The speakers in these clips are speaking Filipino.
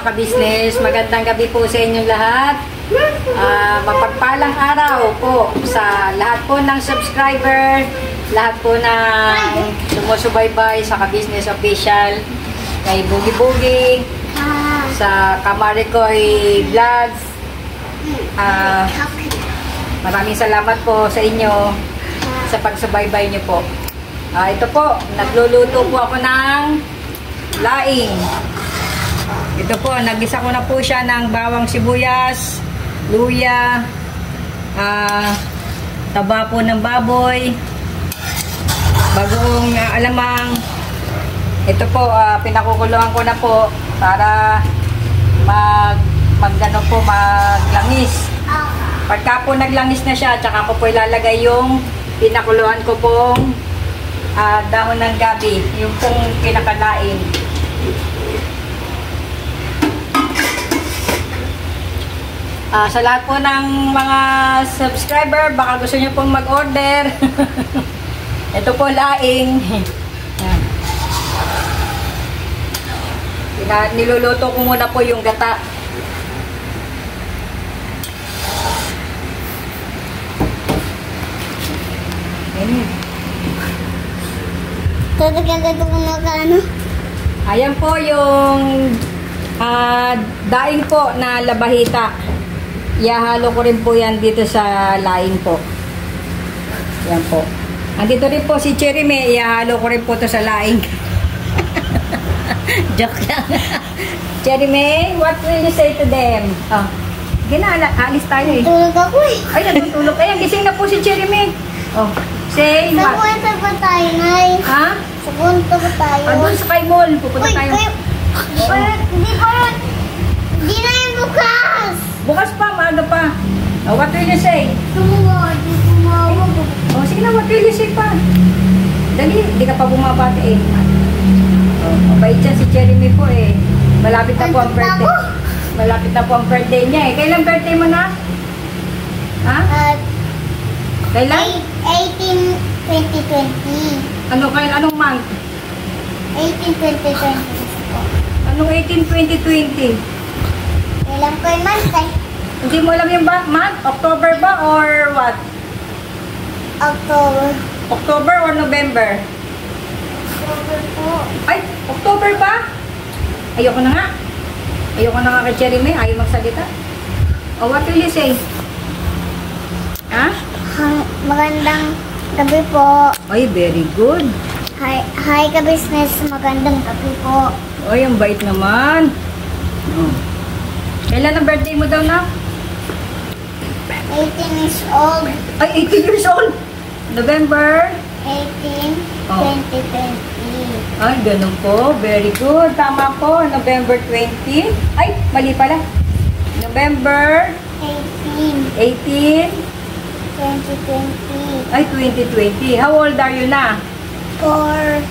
mga kabisnes, magandang gabi po sa inyong lahat. Mapagpalang araw po sa lahat po ng subscriber, lahat po ng sumusubaybay sa Kabisnes Official, kay Bugi Bugi, sa Kamarikoy Vlogs. Maraming salamat po sa inyo sa pagsubaybay niyo po. Ito po, nagluluto po ako ng laing. Ito po, nagisa ko na po siya ng bawang sibuyas, luya, taba po ng baboy, bagoong alamang. Ito po, pinakukuluan ko na po para maglangis. Pagka po naglangis na siya, tsaka ko po ilalagay yung pinakuluan ko pong dahon ng gabi, yung pong pinakalaing. Sa lahat po ng mga subscriber, baka gusto nyo pong mag-order. Ito po laing. Niluluto ko muna po yung gata. Tatagyan ko na ano? Ayan po yung daing po na labahita. Ihahalo ko rin po yan dito sa laing po. Yan po. Andito rin po si Cherry May. Ihahalo ko rin po to sa laing. Joke lang. Cherry May, what will you say to them? Alis tayo eh. Tulog ako eh. Ay, natutulog. Ayan, gising na po si Cherry May. Say Sa what? kwenta ba tayo, Nay? Ha? Sa kwenta ba tayo? Doon sa Sky Mall. Pupunta tayo. Hindi na yung bukas! Bukas pa, maaga pa. What will you say? Tumawag. Sige na, what will you say pa? Dali, hindi ka pa bumabati eh. Mabait yan si Jeremy po eh. Malapit na po ang birthday. Malapit na po ang birthday niya eh. Kailan birthday mo na? Ha? Kailan? 18, 2020. Anong month? 18, 2020. Anong 18, 2020? Kailan ko yung month eh? Hindi mo alam yung month? October ba or what? October. October or November? October po. Ay, October ba? Ayoko na nga. Ayoko na nga kay Jeremy. Ayaw magsalita. What will you say? Ha? Magandang gabi po. Ay, very good. Hi ka-business. Magandang gabi po. Ay, ang bait naman. Kailan ang birthday mo daw na? 18 years old. Ay, 18 years old! November? 18, 2020. Ay, ganun po. Very good. Tama po. November 20. Ay, mali pala. November 18, 18. 2020. Ay, 2020. How old are you na? 4.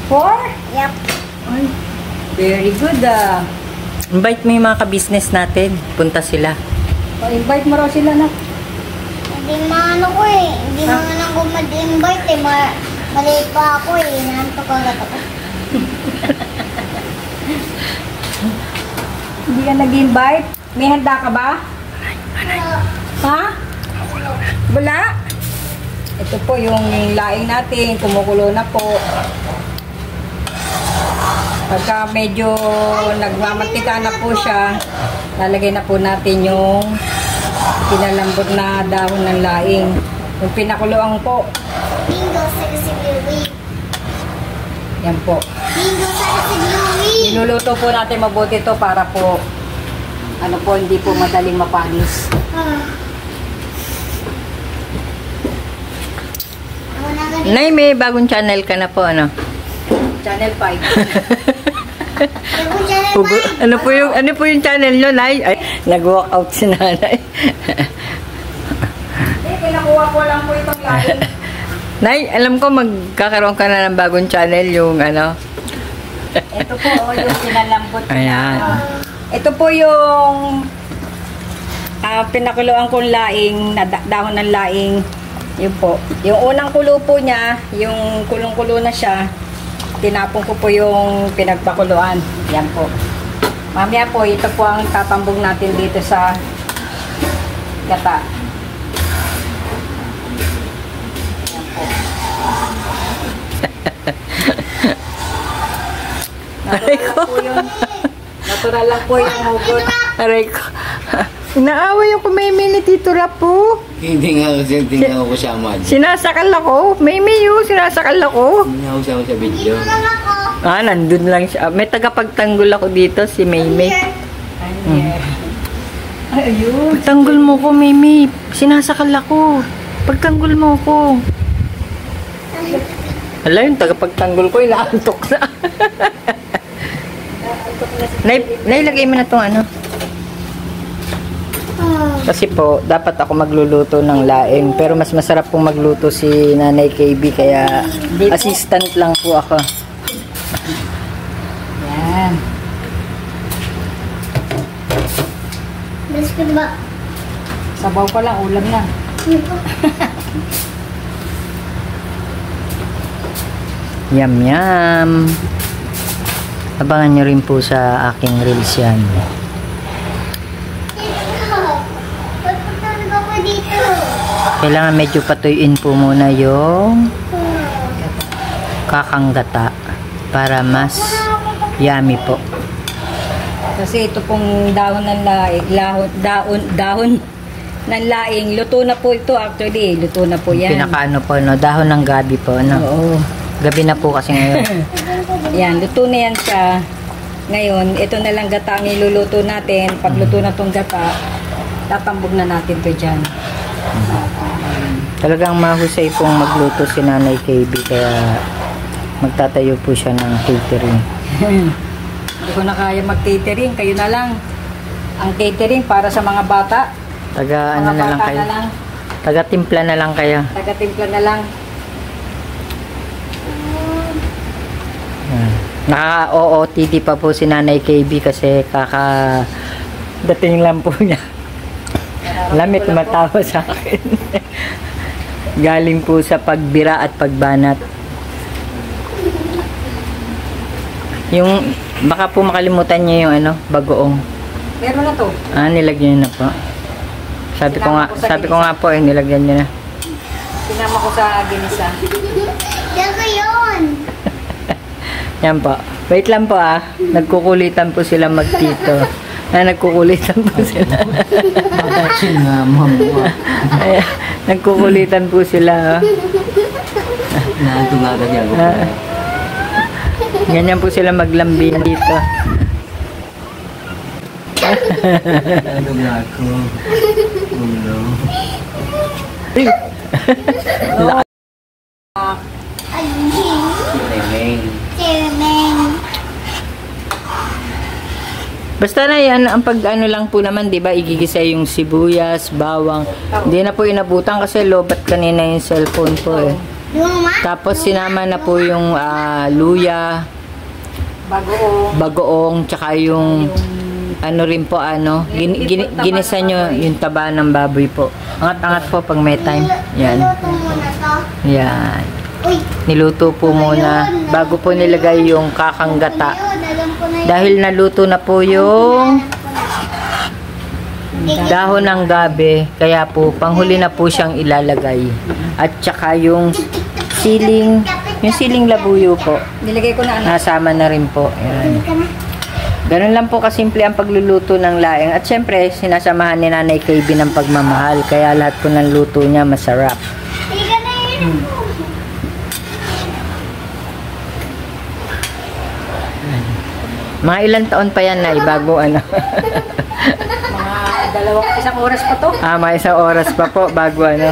4? Yep. Ay, very good. Invite mo yung mga ka-business natin. Punta sila. Invite mo raw sila na. Hindi maano ko eh. Hindi naman ako mag-invite eh. Mali pa ako eh. Nantok agad ako. Hindi ka nag-invite? May handa ka ba? Ha? Wala? Ito po yung laing natin. Kumukulo na po. Pagka medyo nagmamatika na po siya, lalagay na po natin yung pinalambot na dahon ng laing. Yung pinakuluan po. Bingo sa Kasibiwi. Yan po. Bingo sa Kasibiwi. Niluluto po natin mabuti to para po hindi po madaling mapanis. Nay, may bagong channel ka na po, ano? Channel 5. Ano po yung channel nyo, Nay? Ay, nag-walk out si Nanay. Pinakuha ko lang po itong laing. Nay, alam ko magkakaroon ka na ng bagong channel, yung ano? Ito po, yung pinalambot. Ayan. Ito po yung pinakuluan kong laing, dahon ng laing. Yun po. Yung unang kulo po niya, yung kulong-kulo na siya, tinapon ko po yung pinagpakuluan. Yan po. Mamaya po, ito po ang tatambog natin dito sa gata. Yan po. Natural lang po yun. Natural lang po yung hugot. Aray ko. Inaaway yung kumeme ni Tito Rapo. Hindi nga kasi hindi nga ako kasama. Sinasakal ako. Meme yun, sinasakal ako. Hindi nga ako kasama sa video. Dito lang ako. Ah, nandun lang siya. May tagapagtanggol ako dito, si Meme. Ayun. Pagtanggol mo ko, Meme. Sinasakal ako. Pagtanggol mo ko. Hala, yung tagapagtanggol ko, inaantok na. Nailagay mo na itong ano. Kasi po, dapat ako magluluto ng laing. Pero mas masarap pong magluto si Nanay KB. Kaya assistant lang po ako. Yan. Bilis ko ba? Sabaw pa lang, ulam na. Yum, yum. Abangan nyo rin po sa aking reels yan. Ba't patulog ako dito? Kailangan medyo patuyuin po muna yung kakanggata para mas yummy po. Kasi ito pong dahon ng laing, dahon ng laing, luto na po ito actually, luto na po yan. Pinakaano po, no? Dahon ng gabi po, no? Oo. Gabi na po kasi ngayon. Yan, luto na yan siya. Ngayon, ito na lang gata ang iluluto natin. Pag luto na tong gata, tatambog na natin to dyan. Talagang mahusay pong magluto si Nanay KB kaya magtatayo po siya ng catering. Hindi ko na kaya mag-catering, kayo na lang. Ang catering para sa mga bata. Taga Mga ano na lang bata kayo? na lang. Taga timpla na lang kayo. Taga-timpla na lang. Naka-OOTD pa po si Nanay KB kasi dating lang po niya. Lamit tumatawa sa akin. Galing po sa pagbira at pagbanat. Yung baka po makalimutan niya yung ano, bagoong. Meron na to. Ah, nilagyan niyo na po. Sabi ko nga po nilagyan niyo na. Sinama ko sa ginisa. Diyan ko yun. Yan po. Wait lang po ah. Nagkukulitan po sila magtito. Nagkukulitan po sila. Mataching nga, mamuha. Ayan, nagkukulitan po sila. Nahanto nga kasi ako. Ganyan po sila maglambing dito. Nahanto nga ako. Ulo. Ay, Remeng. Chairman. Basta na yan, ang pag ano lang po naman, di ba, igigisa yung sibuyas, bawang. Hindi na po inabutan kasi lobat kanina yung cellphone po eh. Yung ma? Tapos sinama na po yung luya, bagoong, tsaka yung ano rin po, ginisa nyo yung taba ng baboy po. Angat-angat po pag may time. Yan. Niluto muna to. Yan. Uy, Niluto po muna bago po nilagay yung kakanggata. yun, alam ko na yun. Dahil naluto na po yung dahon ng gabi, kaya po panghuli na po siyang ilalagay. At saka yung siling labuyo po. Nilagay ko na ano. Nasama na rin po. Ayan. Ganun lang po kasimple ang pagluluto ng laing. At syempre, sinasamahan ni Nanay KB ng pagmamahal. Kaya lahat po ng luto niya masarap. Hindi ka na yun. Mga ilang taon pa yan na bago ano. Mga isang oras pa to. May isang oras pa po bago ano.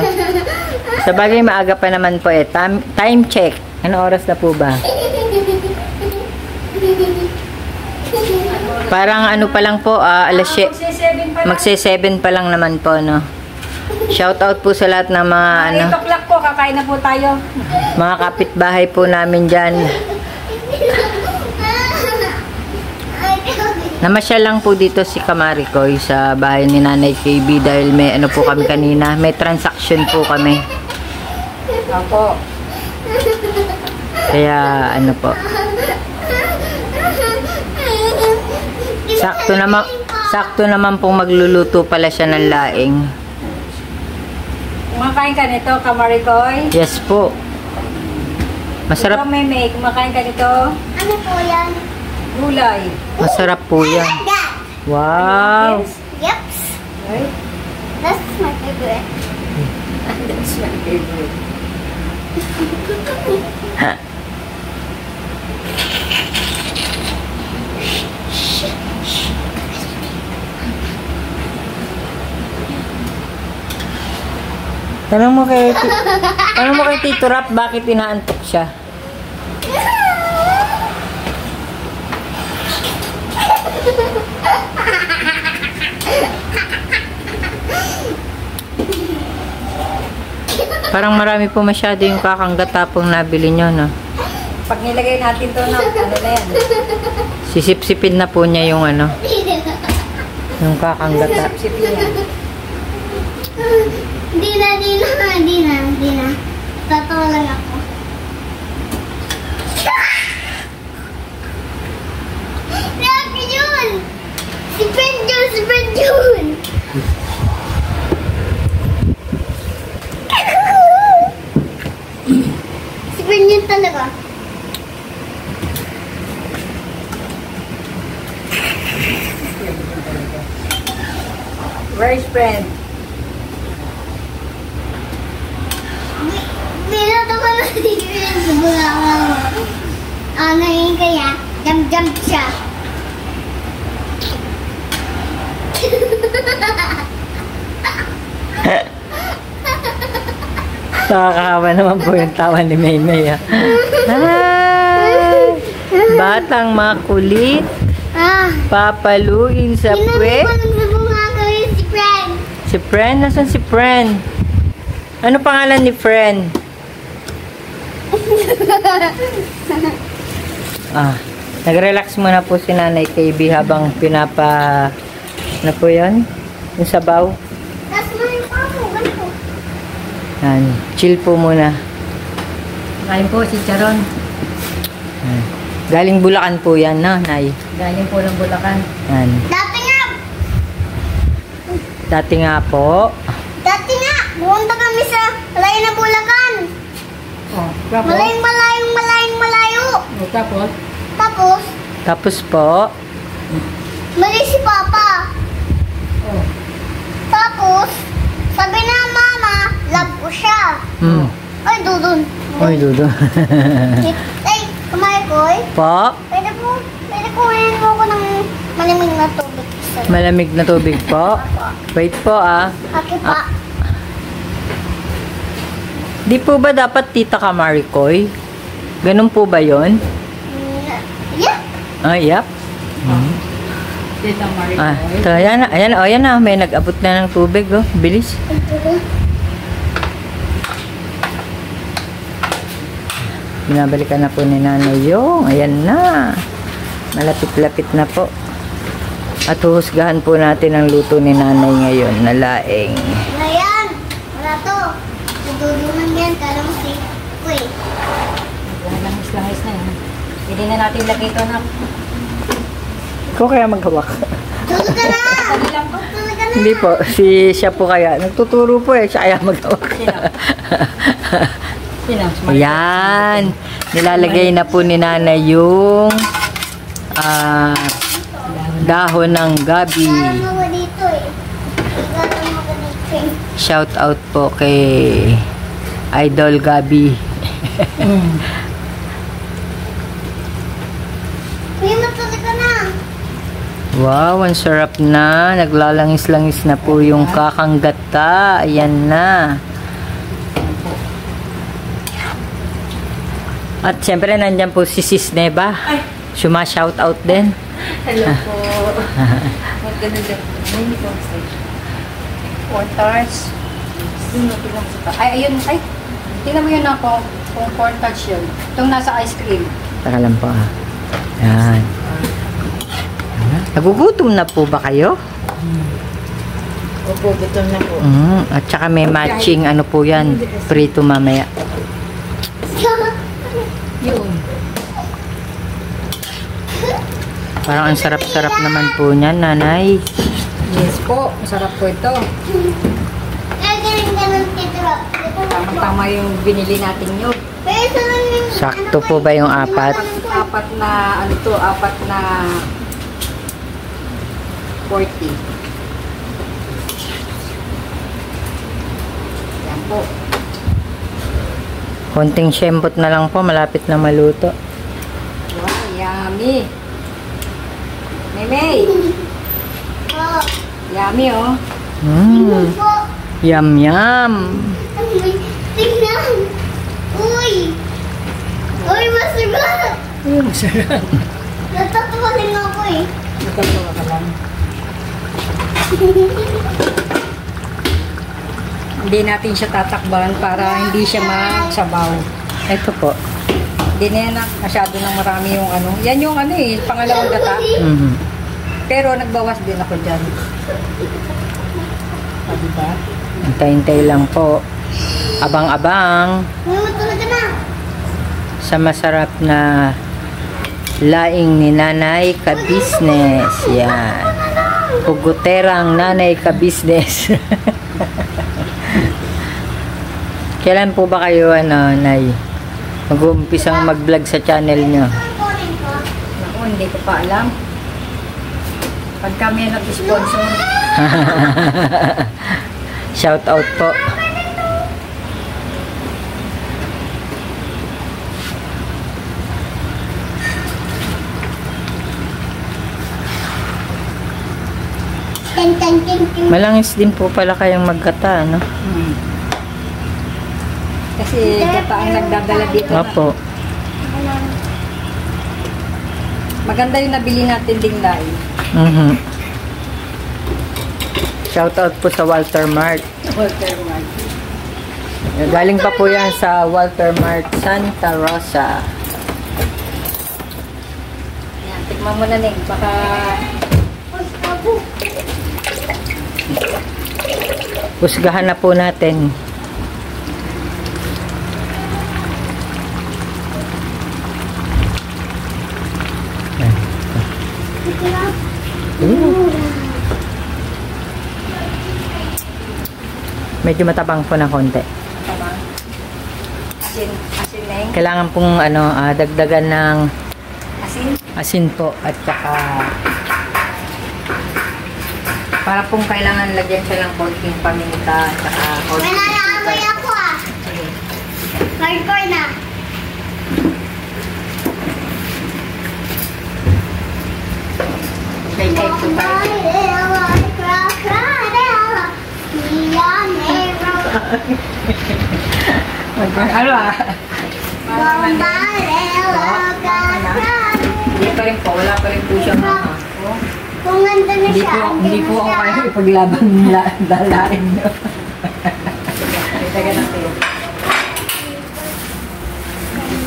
Sa bagay maaga pa naman po eh. Time check. Ano oras na po ba? Parang ano pa lang po, alas magse-7 pa lang naman po, no? Shout out po sa lahat ng mga ano, 8 o'clock po, kakain na po tayo. mga kapitbahay po namin dyan. Namasyal lang po dito si Kamarikoy sa bahay ni Nanay KB dahil may ano po kami kanina, may transaction po kami. Opo. Kaya ano po. Sakto naman pong magluluto pala siya ng laing. Kumakain ka nito, Kamarikoy? Yes po. Masarap. Ikaw, Meme, kumakain ka nito? Ano po yan? Gulay. Masarap po yan. That. Wow. Yep. Right? That's my favorite. That's my favorite. Tanong mo kay Tito Rap, bakit inaantok siya? Parang marami po masyado yung kakanggat tapong nabili nyo, no? Pag nilagay natin to na, ano na yan? Sisip-sipin na po niya yung ano, yung kakanggat. Sipsipin yan. Hindi na. Tatawa lang ako. Grabe yun! Si Benjun! Si Benjun talaga. Where's friend? Binato ko na si Benjun sa bulakaw. Ngayon kaya, jump siya. Nakakahawa naman po yung tawa ni Maymay. Ay, batang makulit, papaluin sa puwet. Pinanong sa bulakaw yung si Fred. Si Fren? Nasaan si Fren? Ano pangalan ni Fren? Nag-relax muna po si Nanay KB habang pinapa... Ano po yun? Yung sabaw. Tapos mo yung pamo, ganito. Yan. Chill po muna. Kain po si Charon. Yan. Galing Bulacan po yan, no, Nay? Galing po ng Bulacan. Yan. Dati nga, bumunta kami sa malayo na Bulacan. Oh, tapos? Malayo. Oh, tapos? Tapos po, Mali si Papa. Oh. Tapos, sabi na Mama, love ko siya. Ay, Dudun. Oy, Dudo. Ay, Kumarikoy. Po, Pwede kumain mo ako ng malamig na tubig. malamig na tubig po. Wait po, Aki pa. Di po ba dapat Tita Kamarikoy? Ganun po ba yon? Yeah. Yep. Tita Marie. Ito, ayan na, may nag-abot na ng tubig, oh. Bilis. Binabalikan na po ni Nanay yung, ayan na. Malapit-lapit na po. At huhusgahan po natin ang luto ni Nanay ngayon na laing. Ayan. Wala to. Tutulungan yan. Kala mo si Kuy. Langis na yan. Hindi na natin lagay ito na. Ikaw kaya maghawak? Tulog ka na. Sali lang po. Tulog ka na. Hindi po, siya po kaya. Nagtuturo po siya kaya maghawak. Sino? Ayan. Nilalagay na po ni Nanay yung dahon ng gabi. Alam mo ko dito eh. Alam mo ko dito eh. Shout out po kay Idol Gabi. Kuya, matulog ka na. Wow, ang sarap na. Naglalangis-langis na po yung kakanggata. Ayan na. At syempre, nandyan po si Sis Neba. Shout out din. Hello po. Maganda dyan. Hindi ko sa 4 tarts. Ay, ayun. Ay, tingnan mo yun ako. Kung 4 tarts yun. Itong nasa ice cream. Taka lang po Yan. Nagugutom na po ba kayo? Opo, gutom na po. At saka may matching ano po yan. Prito mamaya. Yun. Parang ang sarap-sarap naman po niyan, nanay. Yes po, masarap po ito. Ganun titira. Tama-tama yung binili natin yun. Pero sa namin, Sakto po ba yung apat? Apat na, ano to, apat na 40. Yan po. Konting syembot na lang po, malapit na maluto. Wow, yummy. Meme, po. yummy oh. Po. Yum, yum. Tingnan. Uy. Uy, masagat. Masarap. Natatawa din ako eh. Natatawa ka lang. Hindi natin siya tatakban para hindi siya magsabaw. Ito po. Hindi na yan masyado nang marami yung ano. Yan yung ano eh, pangalawang gata. Mhm. Pero nagbawas din ako dyan. Ah, diba? Hintay-hintay lang po. Abang-abang May matulog ka na. sa masarap na laing ni Nanay Ka-Business. Yan. Puguterang Nanay Ka-Business. Kailan po ba kayo, Nay? Mag-uumpisang mag-vlog sa channel nyo? Kunin ko. Naku, hindi ko pa alam. Pag kami nag-sponsor, Shout out po. Ten, ten, ten, ten. Malangis din po pala kayong magkata, no? kasi gata ang nagdadala dito na. Opo. Maganda yung nabili natin ding laing. Mhm. Shout out po sa Walter Mart. Walter Mart. Galing pa po yan sa Walter Mart Santa Rosa. Yan, tikman mo na Ning. Baka Husgahan na po natin. Medyo matabang po na konti. tama. Asin Ning. Kailangan pong dagdagan ng Asin. asin po at saka Para pong kailangan lagyan siya ng konting paminta at saka May konting nalaamoy sugar. ako ah. Sige. Hardcore na. Kay po tayo. Ano ah? Hindi pa rin po. Wala pa rin po siya mama. Oh. Kung nandun na Hindi siya, po, andun hindi na po ako siya. kaya ipaglaban nila dalain nyo. Taga natin.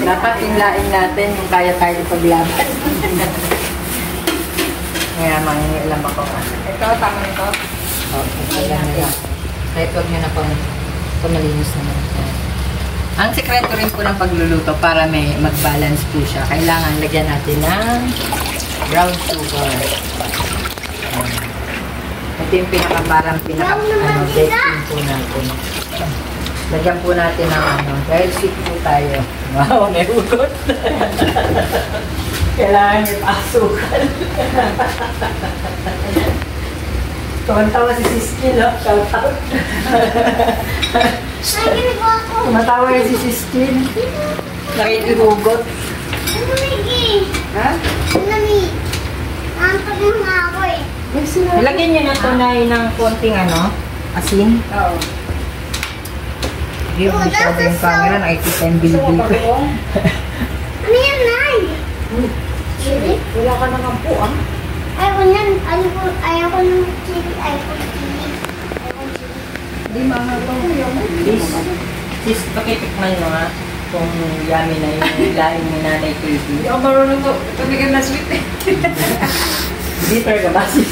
Dapat yung lain natin yung kaya tayo ipaglaban. Ngayon, mangingilam ako. Ito, tama nito. Okay, natin. Kahit huwag nyo na pang malinis naman. Ang sekreto rin po ng pagluluto para may mag-balance po siya, kailangan lagyan natin ng brown sugar. Ito yung parang baking po natin. Lagyan po natin ng dahil sweet po tayo. Wow, may ugot. Kailangan yung pasukan. Tumatawa si Siski, no? Shout out. Ay, ginagawa ko. Tumatawa yung si Siski. Nakikihugot. Ano, Miggy? Ha? Ano, Mi? Ampag mo nga ako eh. Nilagyan niyo na tunay ng konting asin. Oo. Hindi Oh, masyado that's yung so- camera, nakikita yung bilbil ko. Ano yan, Nay? Chili? Wala ka naman po, ah. Ayaw ko yan. Ayaw ko ng chili. Ayaw ko ng chili. Ayaw ko ng chili. Hindi mahal ko. Sis, pakitikman nyo nga kung yummy na yung laing ni Nanay KB. Hindi ako marunong to. Ito bigyan na sweet eh. Bitter ka ba, sis?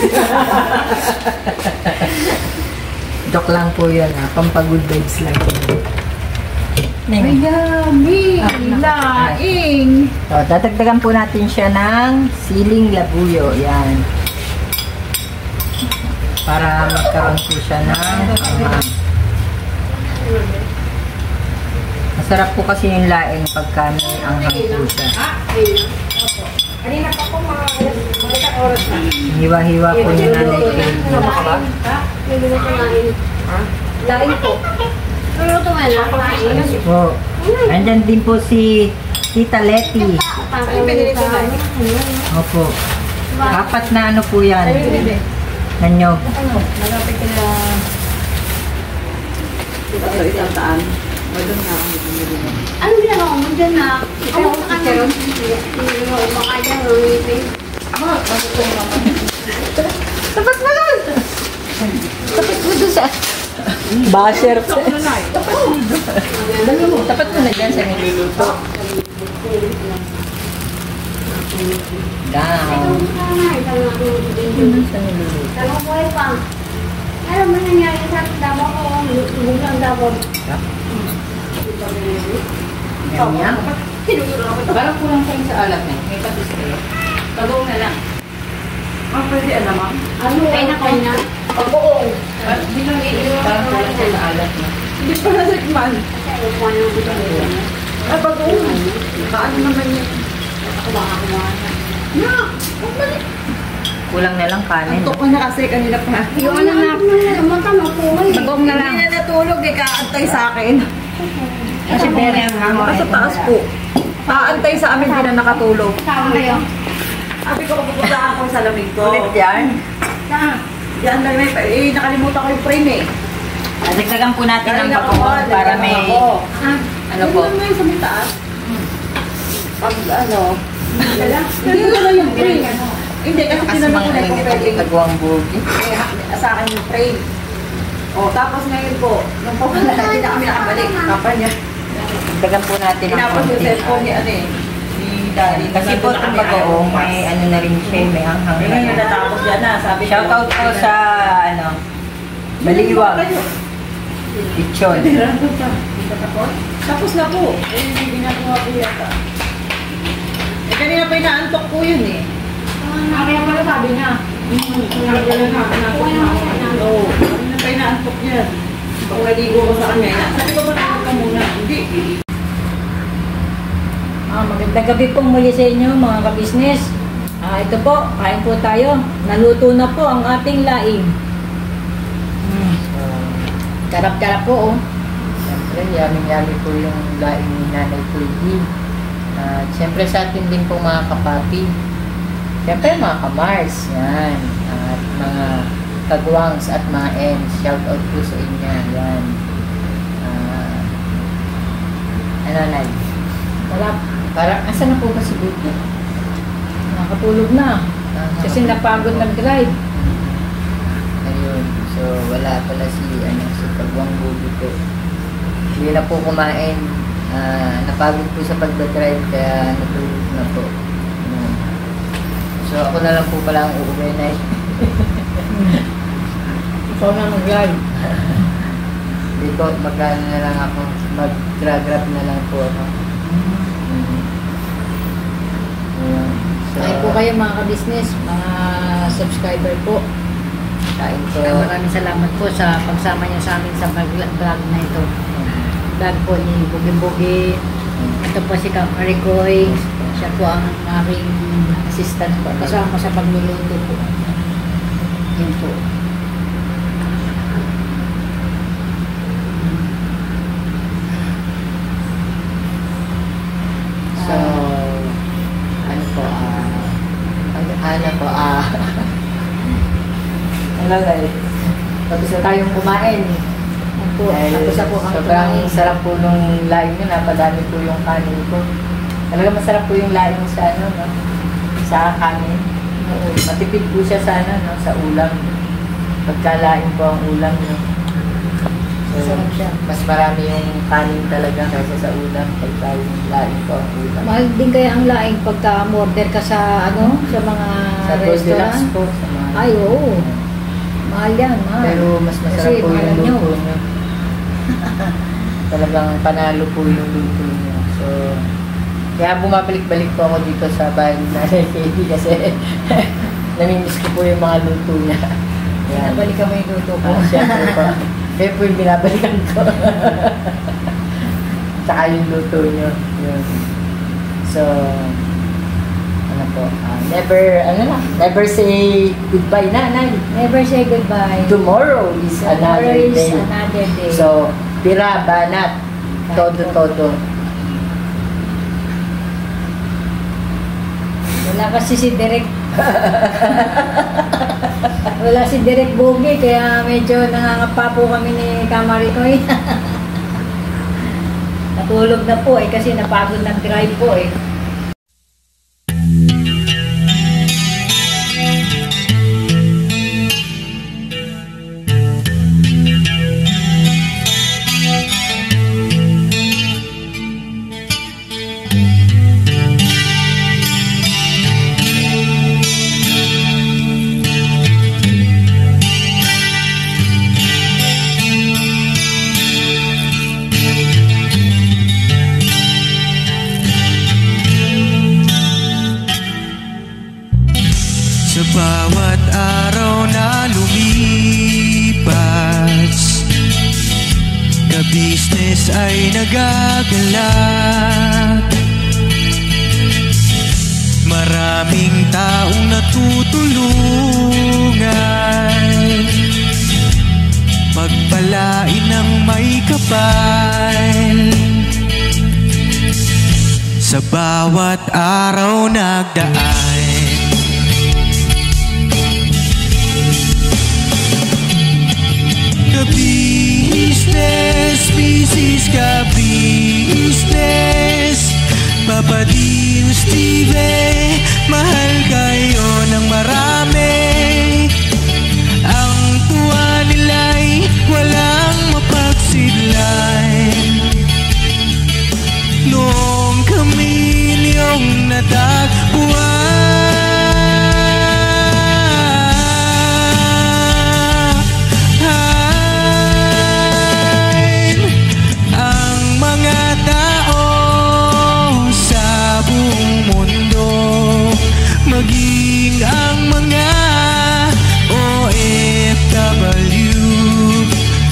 Joke lang po yun, Pampagood vibes lang. Ning. yummy! Laing! So, dadagdagan po natin siya ng siling labuyo. Yan. Para magkaroon po siya ng masarap po kasi yung laing pagka may anghang po siya. Kanina pa po mga oras na. Hiwa-hiwa po ni Nanay Kay. Laing po. Luluto nga na. Po. Andyan din po si Tita Letty. Ay, binili ko na. Opo. Apat na ano po yan. Nanyog. Malapit ka na. Ito, isang taan. Mayroon na akong bumili na. Ano ginagawa mo dyan na? Ako sa kanya. Makaya, rumitin. Tapat mo lang! Tapat mo doon sa... Basher. Tapat mo na dyan sa niluluto. Down. Sa niluluto. Dalawang buhay pa. Ano ba nangyari sa Davao ko? Lubog ng Davao. Yan yan. Parang kulang kayo sa alat na. May tapos kayo. Pagong na lang. Pwede alam mo? Ano? Kaya na. Pag-uong. Hindi lang iiwan. Parang kulang kayo sa alat na. Hindi pa nasikman. Kasi upuan ng buto nila. Ay, bago. Paano naman yun? Ako baka kumaha. Kulang na lang kanin. Antok ko na kasi kanina pa. Yung anak na. Matama po eh. Pagong na lang. Hindi na natulog, kaantay sa akin. Kasi pera yung mga Sa taas po. Kaantay sa amin, hindi na nakatulog. Tama kayo. Sabi ko, pupunta ako sa lamig ko. Ulit yan. Yan lang na, nakalimutan ko yung frame eh. Dagdagan po natin ng Galing ako, bagoong para may... Ano po? Ano yung sa may taas? Pag ano, hindi ko na yung frame. Hindi, kasi Kasi tinanong ko mga na kung init pwedeng ang tagwang bugi. sa akin yung frame. O, tapos ngayon po, nung po wala, hindi na kami nakabalik. Kapal niya. Dagdagan po natin ng Tinapos yung konti. cellphone ni ano eh. Ni Daddy. Kasi po itong bagoong may ano na rin siya, may hanghang Hindi na ngayon yan. natatapos dyan na. Sabi ko, Shoutout po sa ano, Baliwag. Pichon. Tapos na po. Eh, hindi ginagawa ko yata. Eh, kanina pa inaantok po yun eh. Kaya pala sabi niya. Oo. Kanina pa inaantok yan. Pag naligo ko sa kanya, sabi ko ba ka muna? Hindi. Magandang gabi po muli sa inyo mga kabisnes. Ito po, kain po tayo. Naluto na po ang ating laing. Karap-karap po oh. Siyempre, yummy-yummy po yung laing ni Nanay Pwede. Siyempre sa atin din po mga kapapi. Siyempre mga kamars. Yan. At mga kagwangs at mga ends. Shoutout po sa inyo. Yan. Ano Nay? Wala, Parang, asan na po ba si Buti? nakatulog na. Kasi napagod mag-drive. Ayun. So, wala pala si Kagwang Bugi po. Hindi na po kumain. Napagod po sa pagdadrive kaya natulog na po. Ayun. So, ako na lang po pala ang uuwi na Ikaw na mag-drive. Hindi po, magkano na lang ako. Mag-grab na lang po ako. Ayun. So, Kain po kayo mga kabisnes, mga subscriber po. kain po. Maraming salamat po sa pagsama niyo sa amin sa vlog na ito. Vlog po ni Bugi-Bugi. Ito po si Maricoy. Siya po ang aking assistant po. Kasama sa pagluluto po. Yun po. So, ano po, ano guys? Tapos na tayong kumain. Yun po. Tapos na po ang sobrang kumain. sarap po nung laing nyo, napadami po yung kanin ko. Talaga masarap po yung laing sa ano, no? Sa kanin. Oo, matipid po siya sa ano, no? Sa ulam. Pagkalaing po ang ulam, no? So, Masarap siya. mas marami yung kanin talaga kaysa sa ulam. Pagka yung laing po ang ulam. Mahal din kaya ang laing pagka order ka sa ano, sa mga Sa Goldilocks restaurant. po. Sa mga, Ay, oo. Mahal yan, mahal. Pero mas masarap Kasi po mahal yung nyo. luto nyo. Talagang panalo po yung luto niya. So, kaya bumabalik-balik po ako dito sa bahay ni Nanay Katie kasi namimiss ko po yung mga luto niya. Yan. Nabalikan mo yung luto ko. Siyempre po. Kaya po yung binabalikan ko. Tsaka yung luto niyo. Yun. So, ano po, never say goodbye, Nanay. Never say goodbye. Tomorrow is another Tomorrow is day. another day. So, pira, banat, todo. Wala kasi si Direk. Wala si Direk Bogie, kaya medyo nangangapa po kami ni Kamarikoy. Natulog na po kasi napagod ng drive po . Sa bawat araw na lumipas, ka-business ay nagagalak. Maraming taong natutulungan, pagpalain ng may kapal. Sa bawat araw nagdaan, ka-business, business ka-business, Papa Dio, Steve, mahal kayo ng marami. Ang tuwa nila'y walang mapagsidlan. Noong kami niyong natagpuan, maging ang mga OFW,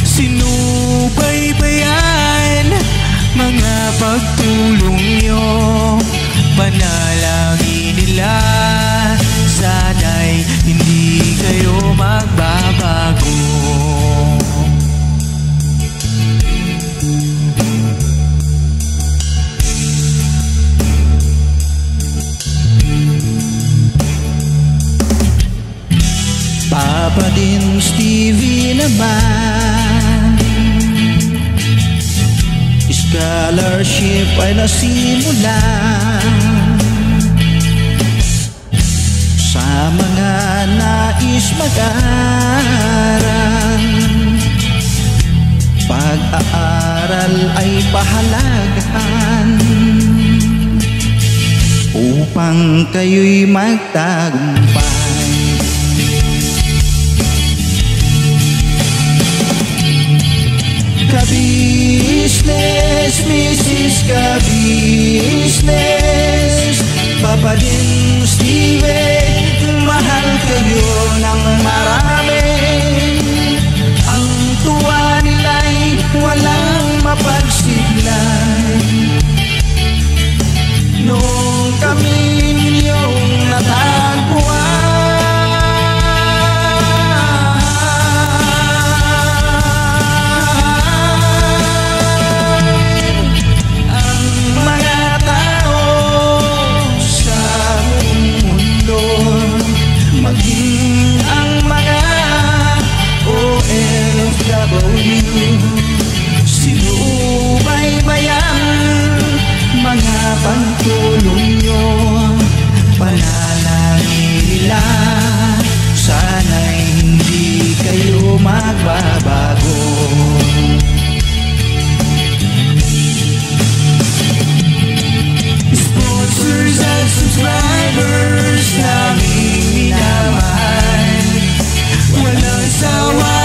sinubaybayan mga pagtulong nyo, panalangin nila, sana'y hindi kayo magbabago. Papa din Stevie naman, scholarship ay nasimula sa mga nais mag-aral. Pag-aaral ay pahalagahan upang kayo'y magtagumpay. Ka-business, Mrs. Ka-business, Papa din Steve, mahal kayo ng marami. Ang tuwa nila'y walang mapagsiglan. Noong kami ninyong natagpuan, sinubaybayan mga pagtulong nyo, panalangin nila, sana'y hindi kayo magbabago. Sponsors at subscribers naming minamahal, walang sawa